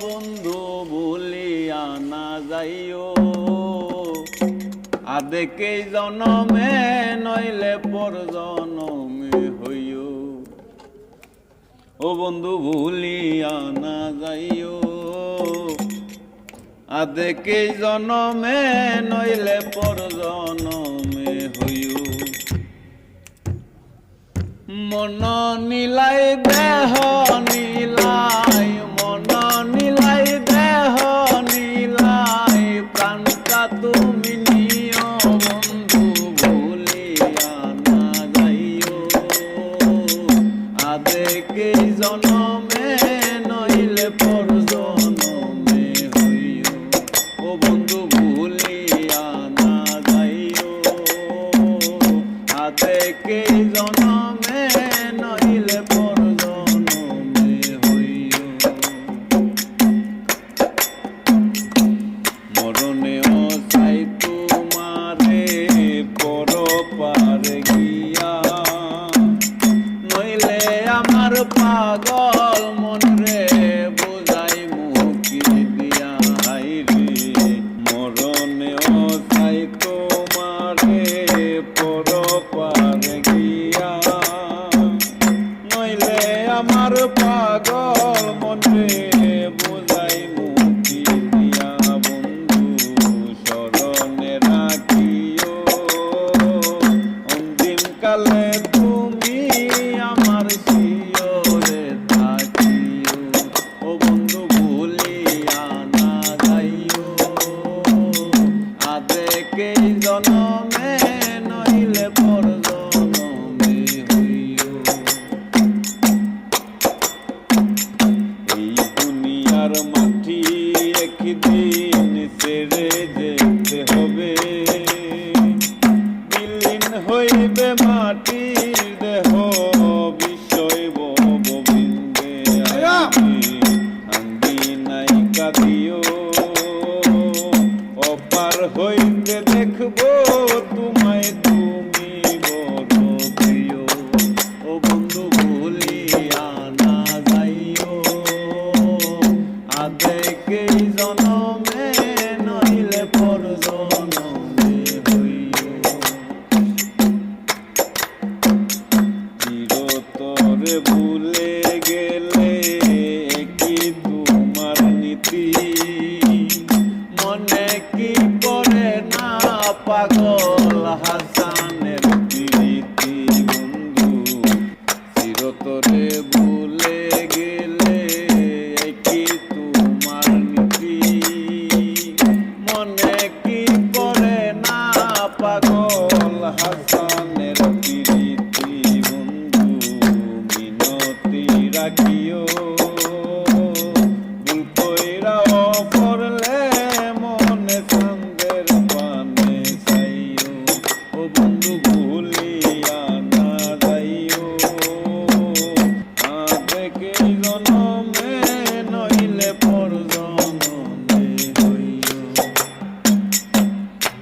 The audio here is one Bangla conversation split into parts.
বন্ধু ভুলিয়া না যাইও, আদেকে জনমে নইলে পর জনমে হইও। ও বন্ধু ভুলিয়া না যাইও, আদেকে জনমে নইলে পর জনমে হইও। মন নীলাই দেহ নীলাই, মন নীলাই দেহ নীলাই, প্রাণটা তুমি নিও বন্ধু ভুলিয়া না যাইও, আদেকে জনমে নইলে পর জনমে হইও। ও বন্ধু ভুলিয়া না যাইও, আদেকে জনমে নইলে পর জনমে হইও। মরণে চাই তোমারে পর পারে গিয়া, নইলে আমার পাগল মন রে বোঝাই মুখি দিয়া। হাই রে মরণে চাই তোমারে পর পারে গিয়া, নইলে আমার পাগল মন রে বোঝাই মুখি দিয়া। বন্ধু স্মরণে রাখিও, অন্তিম কালে তুমি আমার শিয়রে থাকিও। ও বন্ধু ভুলিয়া না যাইও, আদেকে জনমে নইলে পর জনমে হইও। এই দুনিয়ার মাটি একদিন ছেড়ে যেতে হবে, বিলীন হইবে মাটির দেহ বিষয় গোবিন্দে। আঙ্গি নাই কাঁদিও, অপার হইতে দেখবো তোমায় তুমি বড় প্রিয়। ও বন্ধু ভুলিয়া না যাইও, আদেকে জনমে নইলে পর জনমে হইও। চিরতরে ভুলে গেলে কি তোমার নীতি, মনে কি পড়ে না পাগল হাসানের প্রীতি। বন্ধু চিরতরে ভুলে গেলে কি তোমার নীতি, মনে কি পড়ে না পাগল হাসানের প্রীতি। বন্ধু মিনতি রাখিও, ভুল কইরাও করলে মনে চাঁদের পানে চাইও। ও বন্ধু ভুলিয়া না যাইও, আদেকে জনমে নইলে পর জনমে হইও।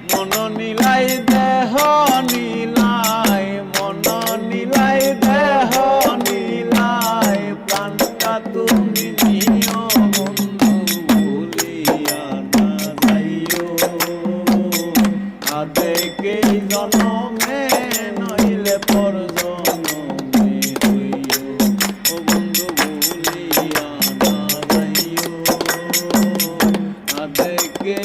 মন নীলাই দেহ নীলাই, মন নীলাই দেহ নীলাই, প্রাণটা তুমি নিও বন্ধু ভুলিয়া না যাইও, আদেকে জনমে নইলে পর জনমে হইও। ও বন্ধু ভুলিয়া না যাইও, আদেকে